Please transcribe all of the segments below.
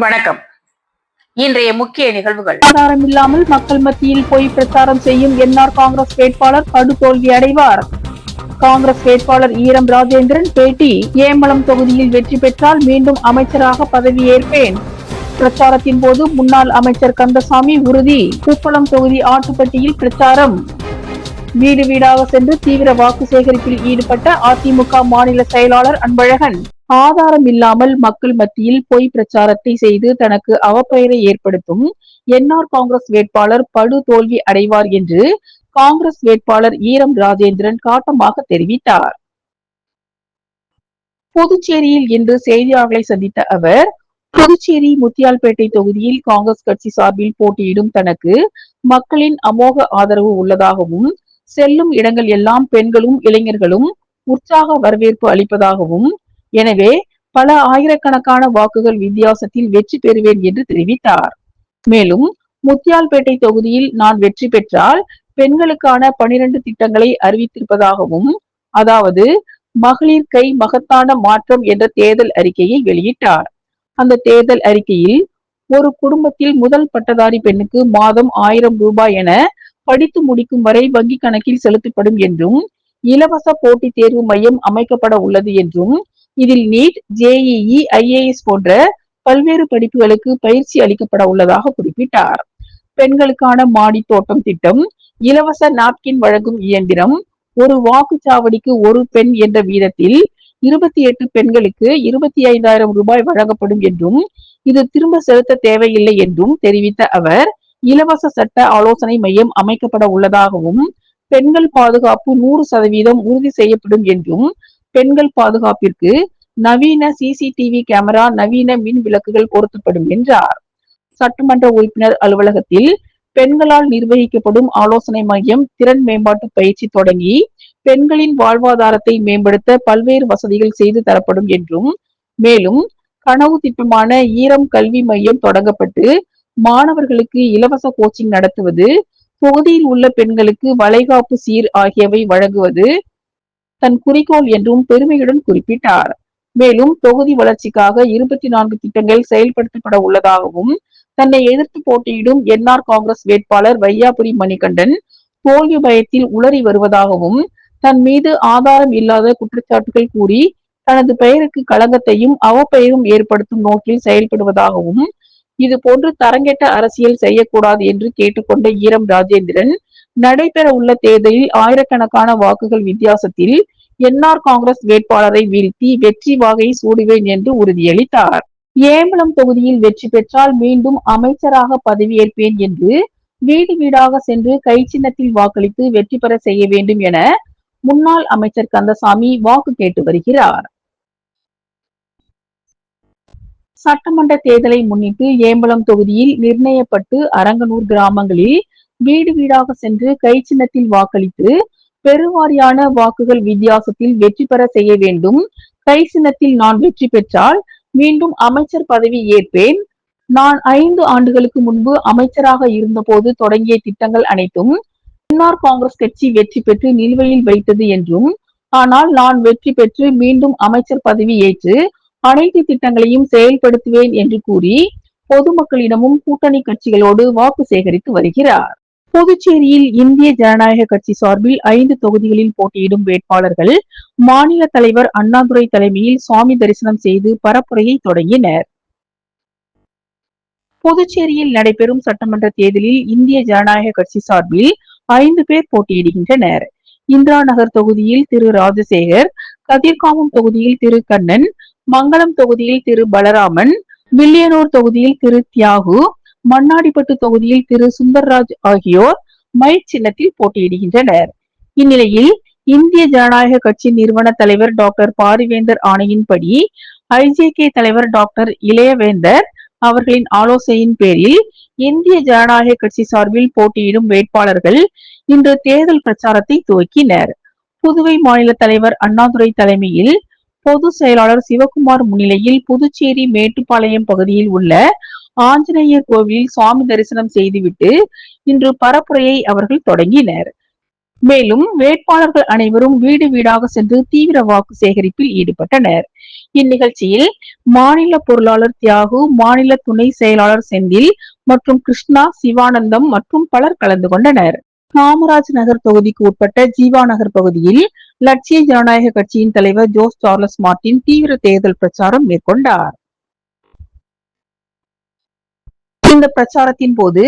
வணக்கம். இன்றைய முக்கிய நிகழ்வுகள். ஆதாரம் இல்லாமல் மக்கள் மத்தியில் போய் பிரச்சாரம் செய்யும் என்ஆர் காங்கிரஸ் வேட்பாளர் படுதோல்வி அடைவார். காங்கிரஸ் வேட்பாளர் ஈரம் ராஜேந்திரன் பேட்டி. ஏம்பலம் தொகுதியில் வெற்றி பெற்றால் மீண்டும் அமைச்சராக பதவியேற்பேன். பிரச்சாரத்தின் போது முன்னாள் அமைச்சர் கந்தசாமி உறுதி. உப்பளம் தொகுதி ஆட்டுப்பட்டியில் பிரச்சாரம். வீடு வீடாக சென்று தீவிர வாக்கு சேகரிப்பில் ஈடுபட்ட அதிமுக மாநில செயலாளர் அன்பழகன். ஆதாரம் இல்லாமல் மக்கள் மத்தியில் பொய் பிரச்சாரத்தை செய்து தனக்கு அவப்பெயரை ஏற்படுத்தும் என்ஆர் காங்கிரஸ் வேட்பாளர் படு தோல்வி அடைவார் என்று காங்கிரஸ் வேட்பாளர் ஈரம் ராஜேந்திரன் காட்டமாக தெரிவித்தார். புதுச்சேரியில் இன்று செய்தியாளர்களை சந்தித்த அவர், புதுச்சேரி முத்தியால்பேட்டை தொகுதியில் காங்கிரஸ் கட்சி சார்பில் போட்டியிடும் தனக்கு மக்களின் அமோக ஆதரவு உள்ளதாகவும், செல்லும் இடங்கள் எல்லாம் பெண்களும் இளைஞர்களும் உற்சாக வரவேற்பு அளிப்பதாகவும், எனவே பல ஆயிரக்கணக்கான வாக்குகள் வித்தியாசத்தில் வெற்றி பெறுவேன் என்று தெரிவித்தார். மேலும் முத்தியால்பேட்டை தொகுதியில் நான் வெற்றி பெற்றால் பெண்களுக்கான 12 திட்டங்களை அறிவித்திருப்பதாகவும், அதாவது மகளிர் கை மகத்தான மாற்றம் என்ற தேர்தல் அறிக்கையை வெளியிட்டார். அந்த தேர்தல் அறிக்கையில் ஒரு குடும்பத்தில் முதல் பட்டதாரி பெண்ணுக்கு மாதம் 1000 ரூபாய் என படித்து முடிக்கும் வரை வங்கி கணக்கில் செலுத்தப்படும் என்றும், இலவச போட்டித் தேர்வு மையம் அமைக்கப்பட உள்ளது என்றும், இதில் நீட், ஜேஇஇ, ஐஏஎஸ் போன்ற பல்வேறு படிப்புகளுக்கு பயிற்சி அளிக்கப்பட உள்ளதாக குறிப்பிட்டார். பெண்களுக்கான மாடி தோட்டம் திட்டம், இலவச நாப்கின் வழங்கும் இயந்திரம், ஒரு வாக்குச்சாவடிக்கு ஒரு பெண் என்ற வீதத்தில் 28 பெண்களுக்கு 25,000 ரூபாய் வழங்கப்படும் என்றும், இது திரும்ப செலுத்த தேவையில்லை என்றும் தெரிவித்த அவர், இலவச சட்ட ஆலோசனை மையம் அமைக்கப்பட உள்ளதாகவும், பெண்கள் பாதுகாப்பு 100% உறுதி செய்யப்படும் என்றும், பெண்கள் பாதுகாப்பிற்கு நவீன சிசிடிவி கேமரா, நவீன மின் விளக்குகள் பொருத்தப்படும் என்றார். சட்டமன்ற உறுப்பினர் அலுவலகத்தில் பெண்களால் நிர்வகிக்கப்படும் ஆலோசனை மையம் திறன் மேம்பாட்டு பயிற்சி தொடங்கி பெண்களின் வாழ்வாதாரத்தை மேம்படுத்த பல்வேறு வசதிகள் செய்து தரப்படும் என்றும், மேலும் கனவு திட்டமான ஈரம் கல்வி மையம் தொடங்கப்பட்டு மாணவர்களுக்கு இலவச கோச்சிங் நடத்துவது, தொகுதியில் உள்ள பெண்களுக்கு வளைகாப்பு சீர் ஆகியவை வழங்குவது தன் குறிக்கோள் என்றும் பெருமையுடன் குறிப்பிட்டார். மேலும் தொகுதி வளர்ச்சிக்காக 24 திட்டங்கள் செயல்படுத்தப்பட உள்ளதாகவும், தன்னை எதிர்த்து போட்டியிடும் என்ஆர் காங்கிரஸ் வேட்பாளர் வையாபுரி மணிகண்டன் தோல்வி பயத்தில் உளறி வருவதாகவும், தன் மீது ஆதாரம் இல்லாத குற்றச்சாட்டுகள் கூறி தனது பெயருக்கு களங்கத்தையும் அவப்பெயரும் ஏற்படுத்தும் நோக்கில் செயல்படுவதாகவும், இது போன்று தரங்கெட்ட அரசியல் செய்யக்கூடாது என்று கேட்டுக்கொண்ட ஈரம் ராஜேந்திரன், நடைபெற உள்ள தேர்தலில் ஆயிரக்கணக்கான வாக்குகள் வித்தியாசத்தில் என்ஆர் காங்கிரஸ் வேட்பாளரை வீழ்த்தி வெற்றி வாகை சூடுவேன் என்று உறுதியளித்தார். ஏம்பலம் தொகுதியில் வெற்றி பெற்றால் மீண்டும் அமைச்சராக பதவியேற்பேன் என்று வீடு வீடாக சென்று கை சின்னத்தில் வாக்களித்து வெற்றி பெற செய்ய வேண்டும் என முன்னாள் அமைச்சர் கந்தசாமி வாக்கு கேட்டு வருகிறார். சட்டமன்ற தேர்தலை முன்னிட்டு ஏம்பலம் தொகுதியில் நிர்ணயப்பட்டு அரங்கனூர் கிராமங்களில் வீடு வீடாக சென்று கை சின்னத்தில் வாக்களித்து பெருவாரியான வாக்குகள் வித்தியாசத்தில் வெற்றி பெற செய்ய வேண்டும். கை சின்னத்தில் நான் வெற்றி பெற்றால் மீண்டும் அமைச்சர் பதவி ஏற்பேன். நான் 5 ஆண்டுகளுக்கு முன்பு அமைச்சராக இருந்தபோது தொடங்கிய திட்டங்கள் அனைத்தும் என்ஆர் காங்கிரஸ் கட்சி வெற்றி பெற்று நிலுவையில் வைத்தது என்றும், ஆனால் நான் வெற்றி பெற்று மீண்டும் அமைச்சர் பதவி ஏற்று அனைத்து திட்டங்களையும் செயல்படுத்துவேன் என்று கூறி பொதுமக்களிடமும் கூட்டணி கட்சிகளோடு வாக்கு சேகரித்து வருகிறார். புதுச்சேரியில் இந்திய ஜனநாயக கட்சி சார்பில் 5 தொகுதிகளில் போட்டியிடும் வேட்பாளர்கள் மாநில தலைவர் அண்ணாதுரை தலைமையில் சுவாமி தரிசனம் செய்து பரப்புரையை தொடங்கினர். புதுச்சேரியில் நடைபெறும் சட்டமன்ற தேர்தலில் இந்திய ஜனநாயக கட்சி சார்பில் 5 பேர் போட்டியிடுகின்றனர். இந்திரா நகர் தொகுதியில் திரு ராஜசேகர், கதிர்காமம் தொகுதியில் திரு கண்ணன், மங்களம் தொகுதியில் திரு பலராமன், வில்லியனூர் தொகுதியில் திரு தியாகு, மண்ணாடிப்பட்டு தொகுதியில் திரு சுந்தர்ராஜ் ஆகியோர் மைக் சின்னத்தில் போட்டியிடுகின்றனர். இந்நிலையில் இந்திய ஜனநாயக கட்சி நிறுவன தலைவர் டாக்டர் பாரிவேந்தர் ஆணையின்படி ஐஜேகே தலைவர் டாக்டர் இளையவேந்தர் அவர்களின் ஆலோசனையின் பேரில் இந்திய ஜனநாயக கட்சி சார்பில் போட்டியிடும் வேட்பாளர்கள் இன்று தேர்தல் பிரச்சாரத்தை துவக்கினர். புதுவை மாநில தலைவர் அண்ணாதுரை தலைமையில் பொது செயலாளர் சிவகுமார் முன்னிலையில் புதுச்சேரி மேட்டுப்பாளையம் பகுதியில் உள்ள ஆஞ்சநேயர் கோவிலில் சுவாமி தரிசனம் செய்துவிட்டு இன்று பரப்புரையை அவர்கள் தொடங்கினர். மேலும் வேட்பாளர்கள் அனைவரும் வீடு வீடாக சென்று தீவிர வாக்கு சேகரிப்பில் ஈடுபட்டனர். இந்நிகழ்ச்சியில் மாநில பொருளாளர் தியாகு, மாநில துணை செயலாளர் செந்தில் மற்றும் கிருஷ்ணா, சிவானந்தம் மற்றும் பலர் கலந்து கொண்டனர். காமராஜ் நகர் தொகுதிக்கு உட்பட்ட ஜீவா நகர் பகுதியில் லட்சிய ஜனநாயக கட்சியின் தலைவர் ஜோஸ் சார்லஸ் மார்டின் தீவிர தேர்தல் பிரச்சாரம் மேற்கொண்டார். இந்த பிரச்சாரத்தின் போது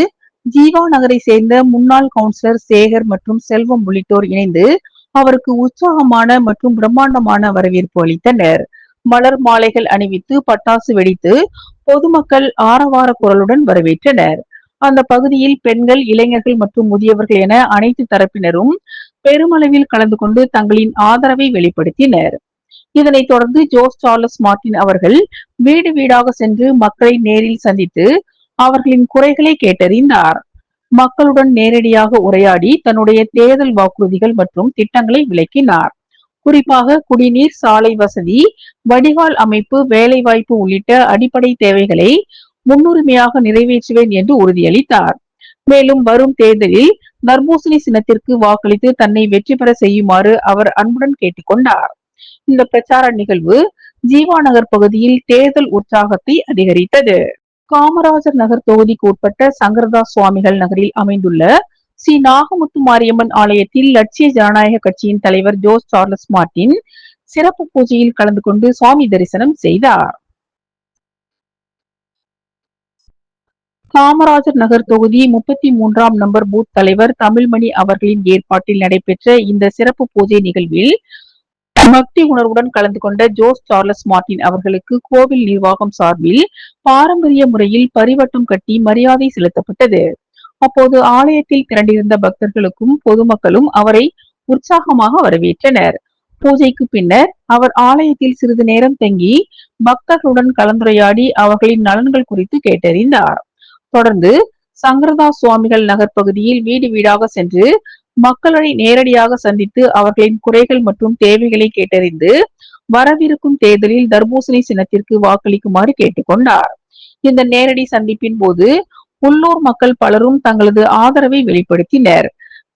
ஜீவா நகரை சேர்ந்த முன்னாள் கவுன்சிலர் சேகர் மற்றும் செல்வம் உள்ளிட்டோர் இணைந்து அவருக்கு உற்சாகமான மற்றும் பிரம்மாண்டமான வரவேற்பு அளித்தனர். மலர் மாலைகள் அணிவித்து பட்டாசு வெடித்து பொதுமக்கள் ஆரவார குரலுடன் வரவேற்றனர். அந்த பகுதியில் பெண்கள், இளைஞர்கள் மற்றும் முதியவர்கள் என அனைத்து தரப்பினரும் பெருமளவில் கலந்து கொண்டு தங்களின் ஆதரவை வெளிப்படுத்தினர். இதனைத் தொடர்ந்து ஜோஸ் சார்லஸ் மார்டின் அவர்கள் வீடு வீடாக சென்று மக்களை நேரில் சந்தித்து அவர்களின் குறைகளை கேட்டறிந்தார். மக்களுடன் நேரடியாக உரையாடி தன்னுடைய தேர்தல் வாக்குறுதிகள் மற்றும் திட்டங்களை விளக்கினார். குறிப்பாக குடிநீர், சாலை வசதி, வடிகால் அமைப்பு, வேலைவாய்ப்பு உள்ளிட்ட அடிப்படை தேவைகளை முன்னுரிமையாக நிறைவேற்றுவேன் என்று உறுதியளித்தார். மேலும் வரும் தேர்தலில் தர்பூசணி சின்னத்திற்கு வாக்களித்து தன்னை வெற்றி பெற செய்யுமாறு அவர் அன்புடன் கேட்டுக்கொண்டார். இந்த பிரச்சார நிகழ்வு ஜீவா நகர் பகுதியில் தேர்தல் உற்சாகத்தை அதிகரித்தது. காமராஜர் நகர் தொகுதிக்கு உட்பட்ட சங்கரதாஸ் சுவாமிகள் நகரில் அமைந்துள்ள ஸ்ரீ நாகமுத்து மாரியம்மன் ஆலயத்தில் லட்சிய ஜனநாயக கட்சியின் தலைவர் ஜோஸ் சார்லஸ் மார்டின் சிறப்பு பூஜையில் கலந்து கொண்டு சுவாமி தரிசனம் செய்தார். காமராஜர் நகர் தொகுதி 33ஆம் நம்பர் பூத் தலைவர் தமிழ்மணி அவர்களின் ஏற்பாட்டில் நடைபெற்ற இந்த சிறப்பு பூஜை நிகழ்வில் பக்தி உணர்வுடன் கலந்து கொண்ட ஜோஸ் சார்லஸ் மார்டின் அவர்களுக்கு கோவில் நிர்வாகம் சார்பில் பாரம்பரிய முறையில் பரிவட்டம் கட்டி மரியாதை செலுத்தப்பட்டது. அப்போது ஆலயத்தில் திரண்டிருந்த பக்தர்களுக்கும் பொதுமக்களும் அவரை உற்சாகமாக வரவேற்றனர். பூஜைக்கு பின்னர் அவர் ஆலயத்தில் சிறிது நேரம் தங்கி பக்தர்களுடன் கலந்துரையாடி அவர்களின் நலன்கள் குறித்து கேட்டறிந்தார். தொடர்ந்து சங்கரதாஸ் சுவாமிகள் நகர் பகுதியில் வீடு வீடாக சென்று மக்களை நேரடியாக சந்தித்து அவர்களின் குறைகள் மற்றும் தேவைகளை கேட்டறிந்து வரவிருக்கும் தேர்தலில் தர்பூசணி சின்னத்திற்கு வாக்களிக்குமாறு கேட்டுக்கொண்டார். இந்த நேரடி சந்திப்பின் போது உள்ளூர் மக்கள் பலரும் தங்களது ஆதரவை வெளிப்படுத்தினர்.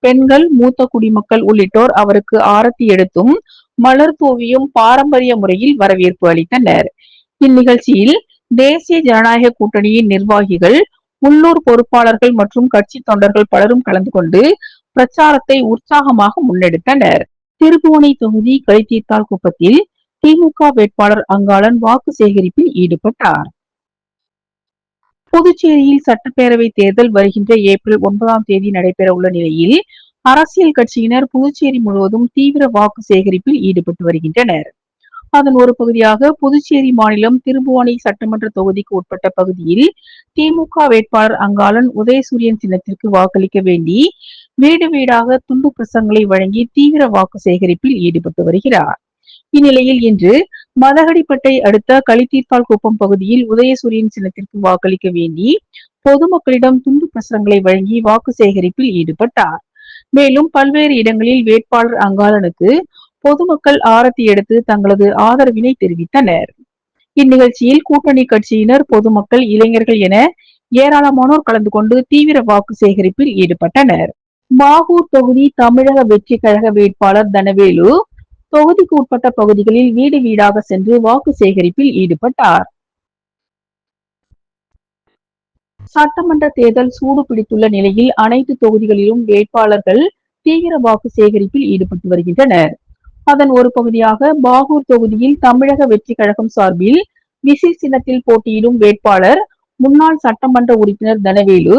பெண்கள், மூத்த குடிமக்கள் உள்ளிட்டோர் அவருக்கு ஆரத்தி எடுத்தும் மலர் தூவியும் பாரம்பரிய முறையில் வரவேற்பு அளித்தனர். இந்நிகழ்ச்சியில் தேசிய ஜனநாயக கூட்டணியின் நிர்வாகிகள், உள்ளூர் பொறுப்பாளர்கள் மற்றும் கட்சி தொண்டர்கள் பலரும் கலந்து கொண்டு பிரச்சாரத்தை உற்சாகமாக முன்னெடுத்தனர். திருப்புவனை தொகுதி களித்தீர்த்தால் குப்பத்தில் திமுக வேட்பாளர் அங்காளன் வாக்கு சேகரிப்பில் ஈடுபட்டார். புதுச்சேரியில் சட்டப்பேரவை தேர்தல் வருகின்ற ஏப்ரல் 9ஆம் தேதி நடைபெற உள்ள நிலையில் அரசியல் கட்சியினர் புதுச்சேரி முழுவதும் தீவிர வாக்கு சேகரிப்பில் ஈடுபட்டு வருகின்றனர். அதன் ஒரு பகுதியாக புதுச்சேரி மாநிலம் திருபுவனை சட்டமன்ற தொகுதிக்கு உட்பட்ட பகுதியில் திமுக வேட்பாளர் அங்காளன் உதயசூரியன் சின்னத்திற்கு வாக்களிக்க வேண்டி வீடு வீடாக துண்டு பிரசங்களை வழங்கி தீவிர வாக்கு சேகரிப்பில் ஈடுபட்டு வருகிறார். இந்நிலையில் இன்று மதகடிப்பட்டை அடுத்த களித்தீர்த்தால் குப்பம் பகுதியில் உதயசூரியன் சின்னத்திற்கு வாக்களிக்க வேண்டி பொதுமக்களிடம் துண்டு பிரசுரங்களை வழங்கி வாக்கு சேகரிப்பில் ஈடுபட்டார். மேலும் பல்வேறு இடங்களில் வேட்பாளர் அங்காளனுக்கு பொதுமக்கள் ஆரத்தி எடுத்து தங்களது ஆதரவினை தெரிவித்தனர். இந்நிகழ்ச்சியில் கூட்டணி கட்சியினர், பொதுமக்கள், இளைஞர்கள் என ஏராளமானோர் கலந்து கொண்டு தீவிர வாக்கு சேகரிப்பில் ஈடுபட்டனர். பாகூர் தொகுதி தமிழக வெற்றி கழக வேட்பாளர் தனவேலு தொகுதிக்கு உட்பட்ட பகுதிகளில் வீடு வீடாக சென்று வாக்கு சேகரிப்பில் ஈடுபட்டார். சட்டமன்ற தேர்தல் சூடு பிடித்துள்ள நிலையில் அனைத்து தொகுதிகளிலும் வேட்பாளர்கள் தீவிர வாக்கு சேகரிப்பில் ஈடுபட்டு வருகின்றனர். அதன் ஒரு பகுதியாக பாகூர் தொகுதியில் தமிழக வெற்றி கழகம் சார்பில் விசில் சின்னத்தில் போட்டியிடும் வேட்பாளர் முன்னாள் சட்டமன்ற உறுப்பினர் தனவேலு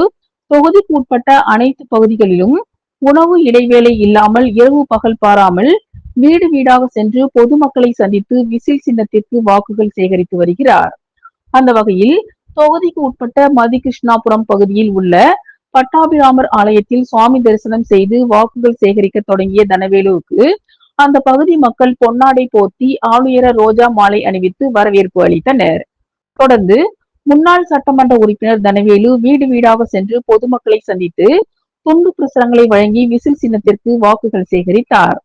தொகுதிக்கு உட்பட்ட அனைத்து பகுதிகளிலும் உணவு இடைவேளை இல்லாமல் இரவு பகல் பாராமல் வீடு வீடாக சென்று பொதுமக்களை சந்தித்து விசில் சின்னத்திற்கு வாக்குகள் சேகரித்து வருகிறார். அந்த வகையில் தொகுதிக்கு உட்பட்ட மதிகிருஷ்ணாபுரம் பகுதியில் உள்ள பட்டாபிராமர் ஆலயத்தில் சுவாமி தரிசனம் செய்து வாக்குகள் சேகரிக்க தொடங்கிய தனவேலுவுக்கு அந்த பகுதி மக்கள் பொன்னாடை போர்த்தி ஆளுயர ரோஜா மாலை அணிவித்து வரவேற்பு அளித்தனர். தொடர்ந்து முன்னாள் சட்டமன்ற உறுப்பினர் தனவேலு வீடு வீடாக சென்று பொதுமக்களை சந்தித்து துண்டு பிரசுரங்களை வழங்கி விசில் சின்னத்திற்கு வாக்குகள் சேகரித்தார்.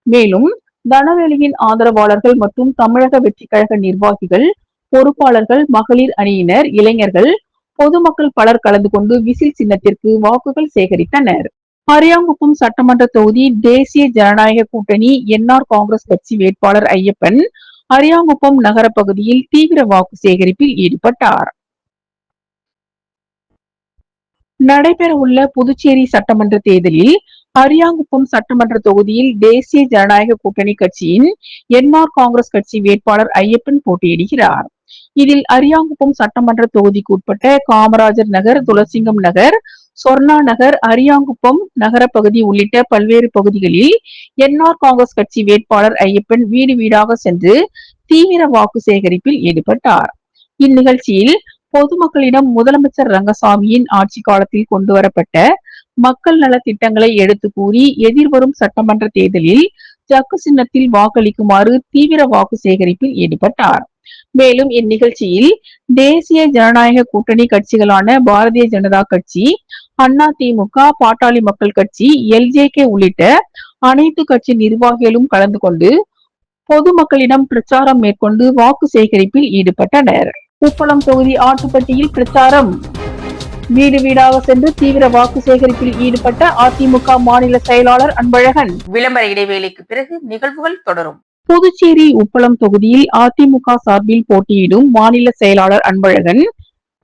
மேலும் தனவேலுவின் ஆதரவாளர்கள் மற்றும் தமிழக வெற்றி கழக நிர்வாகிகள், பொறுப்பாளர்கள், மகளிர் அணியினர், இளைஞர்கள், பொதுமக்கள் பலர் கலந்து கொண்டு விசில் சின்னத்திற்கு வாக்குகள் சேகரித்தனர். அரியாங்குப்பம் சட்டமன்ற தொகுதி தேசிய ஜனநாயக கூட்டணி என்ஆர் காங்கிரஸ் கட்சி வேட்பாளர் ஐயப்பன் அரியாங்குப்பம் நகர பகுதியில் தீவிர வாக்கு சேகரிப்பில் ஈடுபட்டார். நடைபெறவுள்ள புதுச்சேரி சட்டமன்ற தேர்தலில் அரியாங்குப்பம் சட்டமன்ற தொகுதியில் தேசிய ஜனநாயக கூட்டணி கட்சியின் என்ஆர் காங்கிரஸ் கட்சி வேட்பாளர் ஐயப்பன் போட்டியிடுகிறார். இதில் அரியாங்குப்பம் சட்டமன்ற தொகுதிக்கு உட்பட்ட காமராஜர் நகர், துளசிங்கம் நகர், சொர்ணா நகர், அரியாங்குப்பம் நகர பகுதி உள்ளிட்ட பல்வேறு பகுதிகளில் என்ஆர் காங்கிரஸ் கட்சி வேட்பாளர் ஐயப்பன் வீடு வீடாக சென்று தீவிர வாக்கு சேகரிப்பில் ஈடுபட்டார். இந்நிகழ்ச்சியில் பொதுமக்களிடம் முதலமைச்சர் ரங்கசாமியின் ஆட்சி காலத்தில் கொண்டுவரப்பட்ட மக்கள் நல திட்டங்களை எடுத்து கூறி எதிர்வரும் சட்டமன்ற தேர்தலில் ஜக்கு சின்னத்தில் வாக்களிக்குமாறு தீவிர வாக்கு சேகரிப்பில் ஈடுபட்டார். மேலும் இந்நிகழ்ச்சியில் தேசிய ஜனநாயக கூட்டணி கட்சிகளான பாரதிய ஜனதா கட்சி, அண்ணா திமுக, பாட்டாளி மக்கள் கட்சி, எல்ஜேகே உள்ளிட்ட அனைத்து கட்சி நிர்வாகிகளும் கலந்து கொண்டு பொதுமக்களிடம் பிரச்சாரம் மேற்கொண்டு வாக்கு சேகரிப்பில் ஈடுபட்டனர். உப்பளம் தொகுதி ஆட்டுப்பட்டியில் பிரச்சாரம். வீடு வீடாக சென்று தீவிர வாக்கு சேகரிப்பில் ஈடுபட்ட அதிமுக மாநில செயலாளர் அன்பழகன். விளம்பர இடைவேளைக்கு பிறகு நிகழ்வுகள் தொடரும். புதுச்சேரி உப்பளம் தொகுதியில் அதிமுக சார்பில் போட்டியிடும் மாநில செயலாளர் அன்பழகன்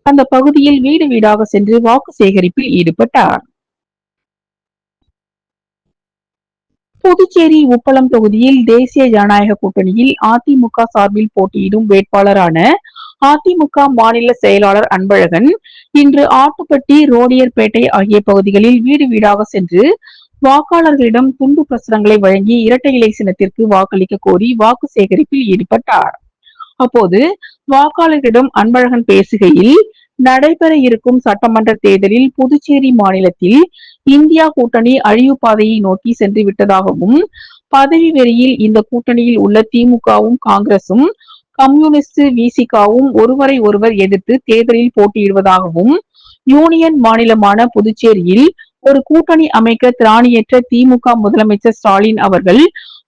அந்த பகுதியில் வீடு வீடாக சென்று வாக்கு சேகரிப்பில் ஈடுபட்டார். புதுச்சேரி உப்பளம் தொகுதியில் தேசிய ஜனநாயக கூட்டணியில் அதிமுக சார்பில் போட்டியிடும் வேட்பாளரான அதிமுக மாநில செயலாளர் அன்பழகன் இன்று ஆட்டுப்பட்டி, ரோடியர்பேட்டை ஆகிய பகுதிகளில் வீடு வீடாக சென்று வாக்காளர்களிடம் துண்டு பிரசுரங்களை வழங்கி இரட்டை இலை சின்னத்திற்கு வாக்களிக்க கோரி வாக்கு சேகரிப்பில் ஈடுபட்டார். அப்போது வாக்காளர்களிடம் அன்பழகன் பேசுகையில், நடைபெற இருக்கும் சட்டமன்ற தேர்தலில் புதுச்சேரி மாநிலத்தில் இந்தியா கூட்டணி அழிவு பாதையை நோக்கி சென்று விட்டதாகவும், பதவி வெறியில் இந்த கூட்டணியில் உள்ள திமுகவும் காங்கிரசும் கம்யூனிஸ்ட் விசிகாவும் ஒருவரை ஒருவர் எதிர்த்து தேர்தலில் போட்டியிடுவதாகவும், யூனியன் மாநிலமான புதுச்சேரியில் ஒரு கூட்டணி அமைக்க திராணியற்ற திமுக முதலமைச்சர் ஸ்டாலின் அவர்கள்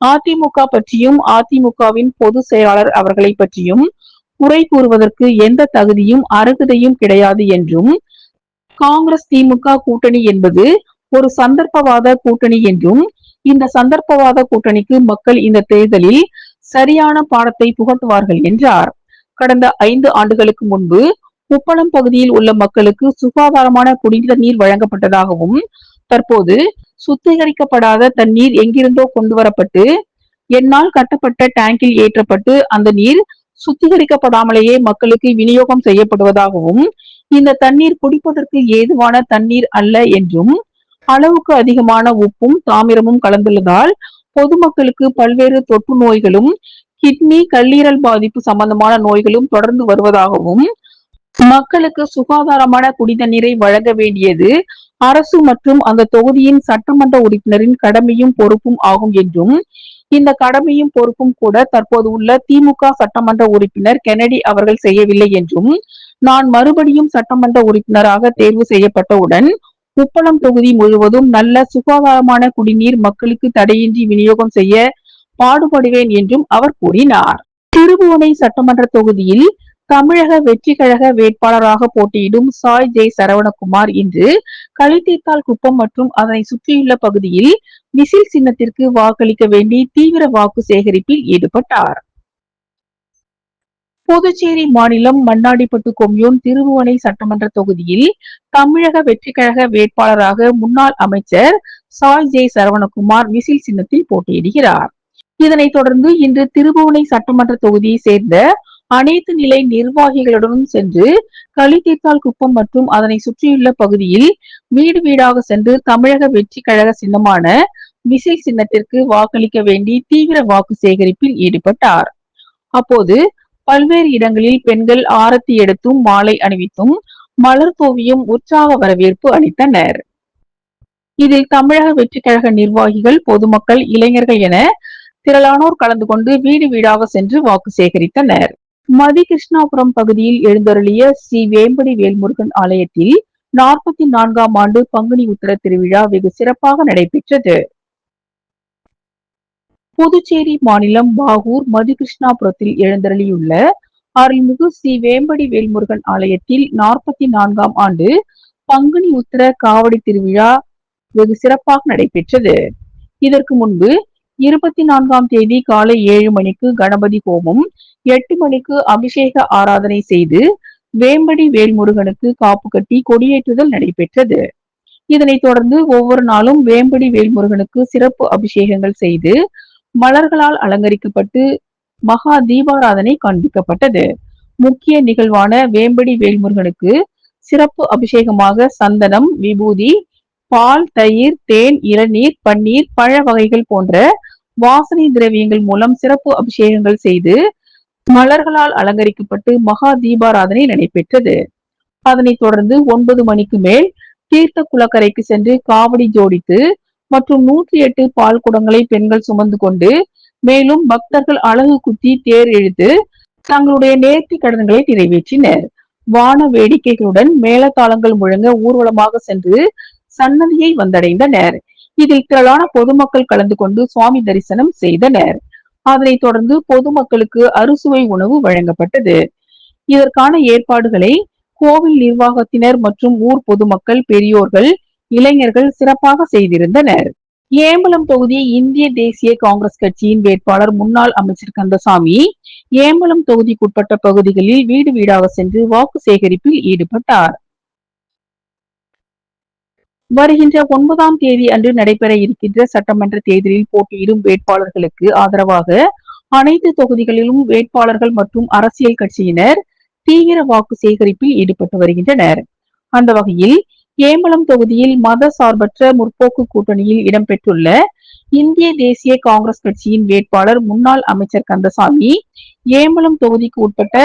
அதிமுக பற்றியும் அதிமுகவின் பொதுச் செயலாளர் அவர்களை பற்றியும் குறை கூறுவதற்கு எந்த தகுதியும் அருகதையும் கிடையாது என்றும், காங்கிரஸ் திமுக கூட்டணி என்பது ஒரு சந்தர்ப்பவாத கூட்டணி என்றும், இந்த சந்தர்ப்பவாத கூட்டணிக்கு மக்கள் இந்த தேர்தலில் சரியான பாடத்தை புகட்டுவார்கள் என்றார். கடந்த 5 ஆண்டுகளுக்கு முன்பு உப்பளம் பகுதியில் உள்ள மக்களுக்கு சுகாதாரமான குடிநீர் நீர் வழங்கப்பட்டதாகவும், தற்போது சுத்திகரிக்கப்படாத தண்ணீர் எங்கிருந்தோ கொண்டு வரப்பட்டு என்னால் கட்டப்பட்ட டேங்கில் ஏற்றப்பட்டு அந்த நீர் சுத்திகரிக்கப்படாமலேயே மக்களுக்கு விநியோகம் செய்யப்படுவதாகவும், இந்த தண்ணீர் குடிப்பதற்கு ஏதுவான தண்ணீர் அல்ல என்றும், அளவுக்கு அதிகமான உப்பும் தாமிரமும் கலந்துள்ளதால் பொதுமக்களுக்கு பல்வேறு தொற்று நோய்களும், கிட்னி, கல்லீரல் பாதிப்பு சம்பந்தமான நோய்களும் தொடர்ந்து வருவதாகவும், மக்களுக்கு சுகாதாரமான குடிநீரை வழங்க வேண்டியது அரசு மற்றும் அந்த தொகுதியின் சட்டமன்ற உறுப்பினரின் கடமையும் பொறுப்பும் ஆகும் என்றும், இந்த கடமையும் பொறுப்பும் கூட தற்போது உள்ள திமுக சட்டமன்ற உறுப்பினர் கென்னடி அவர்கள் செய்யவில்லை என்றும், நான் மறுபடியும் சட்டமன்ற உறுப்பினராக தேர்வு செய்யப்பட்டவுடன் உப்பளம் தொகுதி முழுவதும் நல்ல சுகாதாரமான குடிநீர் மக்களுக்கு தடையின்றி விநியோகம் செய்ய பாடுபடுவேன் என்றும் அவர் கூறினார். திருபுவனை சட்டமன்ற தொகுதியில் தமிழக வெற்றி கழக வேட்பாளராக போட்டியிடும் சாய் ஜெய் சரவணகுமார் இன்று களித்தீர்த்தால் குப்பம் மற்றும் அதனை சுற்றியுள்ள பகுதியில் விசில் சின்னத்திற்கு வாக்களிக்க வேண்டி தீவிர வாக்கு சேகரிப்பில் ஈடுபட்டார். புதுச்சேரி மாநிலம் மண்ணாடிப்பட்டு கொம்யூன் திருபுவனை சட்டமன்ற தொகுதியில் தமிழக வெற்றி கழக வேட்பாளராக முன்னாள் அமைச்சர் சாய் ஜெய் சரவணகுமார் விசில் சின்னத்தில் போட்டியிடுகிறார். இதனைத் தொடர்ந்து இன்று திருபுவனை சட்டமன்ற தொகுதியை சேர்ந்த அனைத்து நிலை நிர்வாகிகளுடனும் சென்று களித்தீர்த்தால் குப்பம் மற்றும் அதனை சுற்றியுள்ள பகுதியில் வீடு வீடாக சென்று தமிழக வெற்றி கழக சின்னமான விசில் சின்னத்திற்கு வாக்களிக்க வேண்டி தீவிர வாக்கு சேகரிப்பில் ஈடுபட்டார். அப்போது பல்வேறு இடங்களில் பெண்கள் ஆரத்தி எடுத்தும் மாலை அணிவித்தும் மலர் தூவியும் உற்சாக வரவேற்பு அளித்தனர். இதில் தமிழக வெற்றி கழக நிர்வாகிகள், பொதுமக்கள், இளைஞர்கள் என திரளானோர் கலந்து கொண்டு வீடு வீடாக சென்று வாக்கு சேகரித்தனர். மதிகிருஷ்ணாபுரம் பகுதியில் எழுந்தருளிய ஸ்ரீ வேம்படி வேல்முருகன் ஆலயத்தில் 44ஆம் ஆண்டு பங்குனி உத்திர திருவிழா வெகு சிறப்பாக நடைபெற்றது. புதுச்சேரி மாநிலம் பாகூர் மதிகிருஷ்ணாபுரத்தில் எழுந்தருளியுள்ள அருள்மிகு ஸ்ரீ வேம்படி வேல்முருகன் ஆலயத்தில் 44ஆம் ஆண்டு பங்குனி உத்திர காவடி திருவிழா வெகு சிறப்பாக நடைபெற்றது. இதற்கு முன்பு 24ஆம் தேதி காலை 7 மணிக்கு கணபதி ஹோமம், 8 மணிக்கு அபிஷேக ஆராதனை செய்து வேம்படி வேல்முருகனுக்கு காப்பு கட்டி கொடியேற்றுதல் நடைபெற்றது. இதனைத் தொடர்ந்து ஒவ்வொரு நாளும் வேம்படி வேல்முருகனுக்கு சிறப்பு அபிஷேகங்கள் செய்து மலர்களால் அலங்கரிக்கப்பட்டு மகா தீபாராதனை காண்பிக்கப்பட்டது. முக்கிய நிகழ்வான வேம்படி வேல்முருகனுக்கு சிறப்பு அபிஷேகமாக சந்தனம், விபூதி, பால், தயிர், தேன், இளநீர், பன்னீர், பழ வகைகள் போன்ற வாசனை திரவியங்கள் மூலம் சிறப்பு அபிஷேகங்கள் செய்து மலர்களால் அலங்கரிக்கப்பட்டு மகா தீபாராதனை நடைபெற்றது. அதனைத் தொடர்ந்து 9 மணிக்கு மேல் தீர்த்த குளக்கரைக்கு சென்று காவடி ஜோடித்து மற்றும் 108 பால் குடங்களை பெண்கள் சுமந்து கொண்டு மேலும் பக்தர்கள் அலகு குத்தி தேர் இழுத்து தங்களுடைய நேர்த்தி கடன்களை நிறைவேற்றினர். வான வேடிக்கைகளுடன் மேளதாளங்கள் முழங்க ஊர்வலமாக சென்று சன்னதியை வந்தடைந்தனர். இதில் திரளான பொதுமக்கள் கலந்து கொண்டு சுவாமி தரிசனம் செய்தனர். அதனைத் தொடர்ந்து பொதுமக்களுக்கு அறுசுவை உணவு வழங்கப்பட்டது. இதற்கான ஏற்பாடுகளை கோவில் நிர்வாகத்தினர் மற்றும் ஊர் பொதுமக்கள், பெரியோர்கள், இளைஞர்கள் சிறப்பாக செய்திருந்தனர். ஏம்பலம் தொகுதி இந்திய தேசிய காங்கிரஸ் கட்சியின் வேட்பாளர் முன்னாள் அமைச்சர் கந்தசாமி ஏம்பலம் தொகுதிக்குட்பட்ட பகுதிகளில் வீடு வீடாக சென்று வாக்கு சேகரிப்பில் ஈடுபட்டார். வருகின்ற 9ஆம் தேதி அன்று நடைபெற இருக்கின்ற சட்டமன்ற தேர்தலில் போட்டியிடும் வேட்பாளர்களுக்கு ஆதரவாக அனைத்து தொகுதிகளிலும் வேட்பாளர்கள் மற்றும் அரசியல் கட்சியினர் தீவிர வாக்கு சேகரிப்பில் ஈடுபட்டு வருகின்றனர். அந்த வகையில் ஏம்பலம் தொகுதியில் மத சார்பற்ற முற்போக்கு கூட்டணியில் இடம்பெற்றுள்ள இந்திய தேசிய காங்கிரஸ் கட்சியின் வேட்பாளர் முன்னாள் அமைச்சர் கந்தசாமி ஏம்பலம் தொகுதிக்கு உட்பட்ட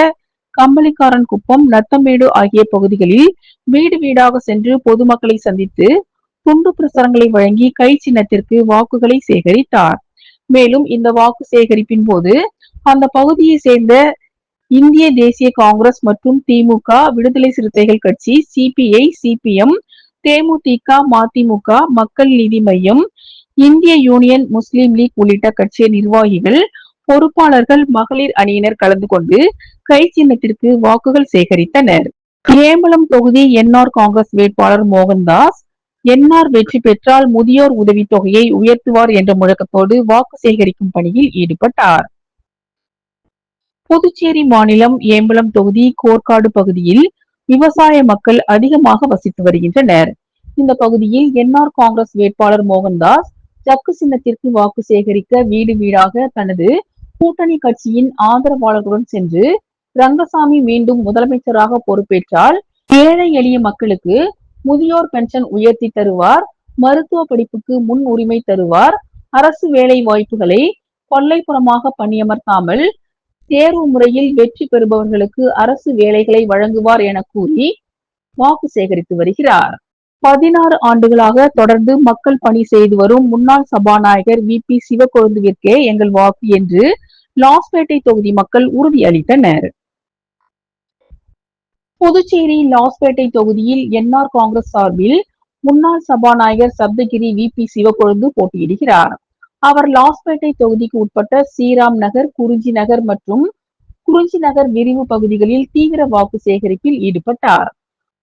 கம்பளிக்காரன் குப்பம், நத்தம்பேடு ஆகிய பகுதிகளில் வீடு வீடாக சென்று பொதுமக்களை சந்தித்து துண்டு பிரசுரங்களை வழங்கி கை சின்னத்திற்கு வாக்குகளை சேகரித்தார். மேலும் இந்த வாக்கு சேகரிப்பின் போது அந்த பகுதியை சேர்ந்த இந்திய தேசிய காங்கிரஸ் மற்றும் திமுக, விடுதலை சிறுத்தைகள் கட்சி, சிபிஐ, சிபிஎம், தேமுதிக, மதிமுக, மக்கள் நீதி மய்யம், இந்திய யூனியன் முஸ்லிம் லீக் உள்ளிட்ட கட்சி நிர்வாகிகள், பொறுப்பாளர்கள், மகளிர் அணியினர் கலந்து கொண்டு கை சின்னத்திற்கு வாக்குகள் சேகரித்தனர். ஏம்பலம் தொகுதி என்ஆர் காங்கிரஸ் வேட்பாளர் மோகன்தாஸ் என்ஆர் வெற்றி பெற்றால் முதியோர் உதவித்தொகையை உயர்த்துவார் என்ற முழக்கத்தோடு வாக்கு சேகரிக்கும் பணியில் ஈடுபட்டார். புதுச்சேரி மாநிலம் ஏம்பலம் தொகுதி கோர்க்காடு பகுதியில் விவசாய மக்கள் அதிகமாக வசித்து வருகின்றனர். இந்த பகுதியில் என்ஆர் காங்கிரஸ் வேட்பாளர் மோகன்தாஸ் ஜக்கு சின்னத்திற்கு வாக்கு சேகரிக்க வீடு வீடாக தனது கூட்டணி கட்சியின் ஆதரவாளர்களுடன் சென்று ரங்கசாமி மீண்டும் முதலமைச்சராக பொறுப்பேற்றால் ஏழை எளிய மக்களுக்கு முதியோர் பென்ஷன் உயர்த்தி தருவார், மருத்துவ படிப்புக்கு முன் உரிமை தருவார், அரசு வேலை வாய்ப்புகளை கொல்லைப்புறமாக பணியமர்த்தாமல் தேர்வு முறையில் வெற்றி பெறுபவர்களுக்கு அரசு வேலைகளை வழங்குவார் என கூறி வாக்கு சேகரித்து வருகிறார். 16 ஆண்டுகளாக தொடர்ந்து மக்கள் பணி செய்து வரும் முன்னாள் சபாநாயகர் வி.பி. சிவக்கொழுந்துவிற்கே எங்கள் வாக்கு என்று லாஸ்பேட்டை தொகுதி மக்கள் உறுதியளித்தனர். புதுச்சேரி லாஸ்பேட்டை தொகுதியில் என்ஆர் காங்கிரஸ் சார்பில் முன்னாள் சபாநாயகர் சப்தகிரி வி.பி. சிவக்கொழுந்து போட்டியிடுகிறார். அவர் லாஸ்பேட்டை தொகுதிக்கு உட்பட்ட ஸ்ரீராம் நகர், குறிஞ்சி நகர் மற்றும் குறிஞ்சி நகர் விரிவு பகுதிகளில் தீவிர வாக்கு சேகரிப்பில் ஈடுபட்டார்.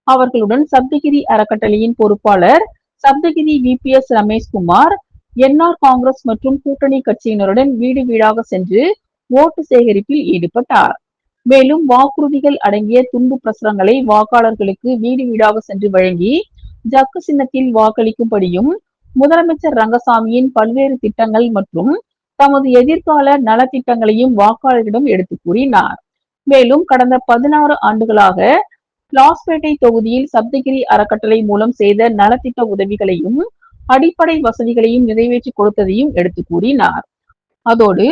அவர்களுடன் சப்தகிரி அறக்கட்டளையின் பொறுப்பாளர் சப்தகிரி வி.பி.எஸ். ரமேஷ்குமார் என்ஆர் காங்கிரஸ் மற்றும் கூட்டணி கட்சியினருடன் வீடு வீடாக சென்று ஓட்டு சேகரிப்பில் ஈடுபட்டார். மேலும் வாக்குறுதிகள் அடங்கிய துண்டு பிரசுரங்களை வாக்காளர்களுக்கு வீடு வீடாக சென்று வழங்கி ஜக்கு சின்னத்தில் வாக்களிக்கும்படியும் முதலமைச்சர் ரங்கசாமியின் பல்வேறு திட்டங்கள் மற்றும் தமது எதிர்கால நலத்திட்டங்களையும் வாக்காளர்களிடம் எடுத்து கூறினார். மேலும் கடந்த 16 ஆண்டுகளாக லாஸ்பேட்டை தொகுதியில் சப்தகிரி அறக்கட்டளை மூலம் செய்த நலத்திட்ட உதவிகளையும் அடிப்படை வசதிகளையும் நிறைவேற்றி கொடுத்ததையும் எடுத்து கூறினார். அதோடு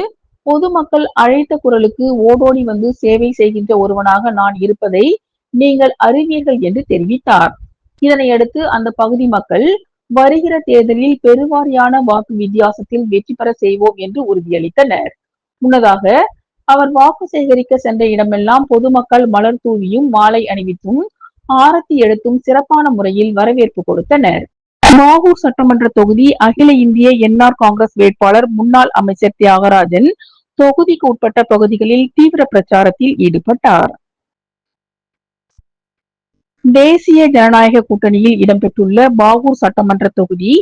பொதுமக்கள் அழைத்த குரலுக்கு ஓடோடி வந்து சேவை செய்கின்ற ஒருவனாக நான் இருப்பதை நீங்கள் அறிவீர்கள் என்று தெரிவித்தார். இதனையடுத்து அந்த பகுதி மக்கள் வருகிற தேர்தலில் பெருவாரியான வாக்கு வித்தியாசத்தில் வெற்றி பெற செய்வோம் என்று உறுதியளித்தனர். முன்னதாக அவர் வாக்கு சேகரிக்க சென்ற இடமெல்லாம் பொதுமக்கள் மலர் தூவியும் மாலை அணிவித்தும் ஆரத்தி எடுத்தும் சிறப்பான முறையில் வரவேற்பு கொடுத்தனர். நாகூர் சட்டமன்ற தொகுதி அகில இந்திய என்ஆர் காங்கிரஸ் வேட்பாளர் முன்னாள் அமைச்சர் தியாகராஜன் தொகுதிக்கு உட்பட்ட பகுதிகளில் தீவிர பிரச்சாரத்தில் ஈடுபட்டார். தேசிய ஜனநாயக கூட்டணியில் இடம்பெற்றுள்ள பாகூர் சட்டமன்ற தொகுதி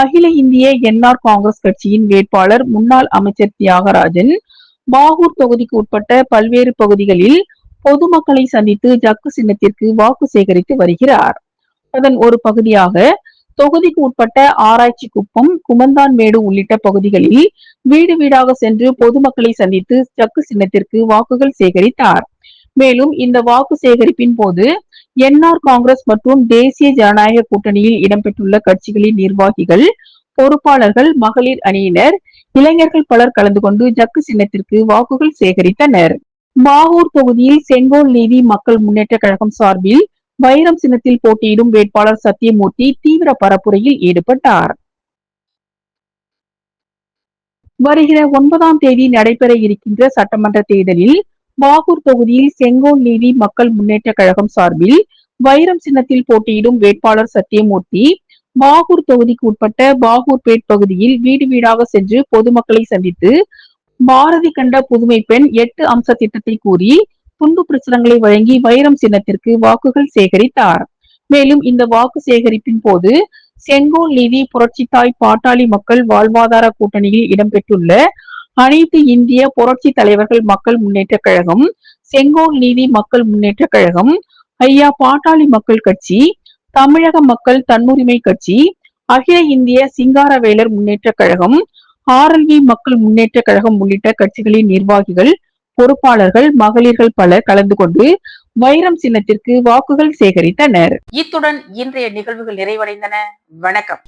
அகில இந்திய என்ஆர் காங்கிரஸ் கட்சியின் வேட்பாளர் முன்னாள் அமைச்சர் தியாகராஜன் பாகூர் தொகுதிக்கு உட்பட்ட பல்வேறு பகுதிகளில் பொதுமக்களை சந்தித்து ஜக்கு சின்னத்திற்கு வாக்கு சேகரித்து வருகிறார். அதன் ஒரு பகுதியாக தொகுதிக்கு உட்பட்ட ஆராய்ச்சி குப்பம், குமந்தான்மேடு உள்ளிட்ட பகுதிகளில் வீடு வீடாக சென்று பொதுமக்களை சந்தித்து ஜக்கு சின்னத்திற்கு வாக்குகள் சேகரித்தார். மேலும் இந்த வாக்கு சேகரிப்பின் போது என்ஆர் காங்கிரஸ் மற்றும் தேசிய ஜனநாயக கூட்டணியில் இடம்பெற்றுள்ள கட்சிகளின் நிர்வாகிகள், பொறுப்பாளர்கள், மகளிர் அணியினர், இளைஞர்கள் பலர் கலந்து கொண்டு ஜக்கு சின்னத்திற்கு வாக்குகள் சேகரித்தனர். பாகூர் தொகுதியில் செங்கோல் நீதி மக்கள் முன்னேற்ற கழகம் சார்பில் வைரம் சின்னத்தில் போட்டியிடும் வேட்பாளர் சத்தியமூர்த்தி தீவிர பரப்புரையில் ஈடுபட்டார். வருகிற 9ஆம் தேதி நடைபெற இருக்கின்ற சட்டமன்ற தேர்தலில் பாகூர் தொகுதியில் செங்கோல் நீதி மக்கள் முன்னேற்ற கழகம் சார்பில் வைரம் சின்னத்தில் போட்டியிடும் வேட்பாளர் சத்தியமூர்த்தி பாகூர் தொகுதிக்கு உட்பட்ட பாகூர்பேட் பகுதியில் வீடு வீடாக சென்று பொதுமக்களை சந்தித்து பாரதி கண்ட புதுமை பெண் 8 அம்ச திட்டத்தை கூறி துண்டு பிரசுரங்களை வழங்கி வைரம் சின்னத்திற்கு வாக்குகள் சேகரித்தார். மேலும் இந்த வாக்கு சேகரிப்பின் போது செங்கோல் நீதி புரட்சித்தாய் பாட்டாளி மக்கள் வாழ்வாதார கூட்டணியில் இடம்பெற்றுள்ள அனைத்து இந்திய புரட்சி தலைவர்கள் மக்கள் முன்னேற்ற கழகம், செங்கோல் நீதி மக்கள் முன்னேற்ற கழகம், ஐயா பாட்டாளி மக்கள் கட்சி, தமிழக மக்கள் தன்னுரிமை கட்சி, அகில இந்திய சிங்காரவேலர் முன்னேற்ற கழகம், ஆர்எல்வி மக்கள் முன்னேற்ற கழகம் உள்ளிட்ட கட்சிகளின் நிர்வாகிகள், பொறுப்பாளர்கள், மகளிர்கள் பலர் கலந்து கொண்டு வைரம் சின்னத்திற்கு வாக்குகள் சேகரித்தனர். இத்துடன் இன்றைய நிகழ்வுகள் நிறைவடைந்தன. வணக்கம்.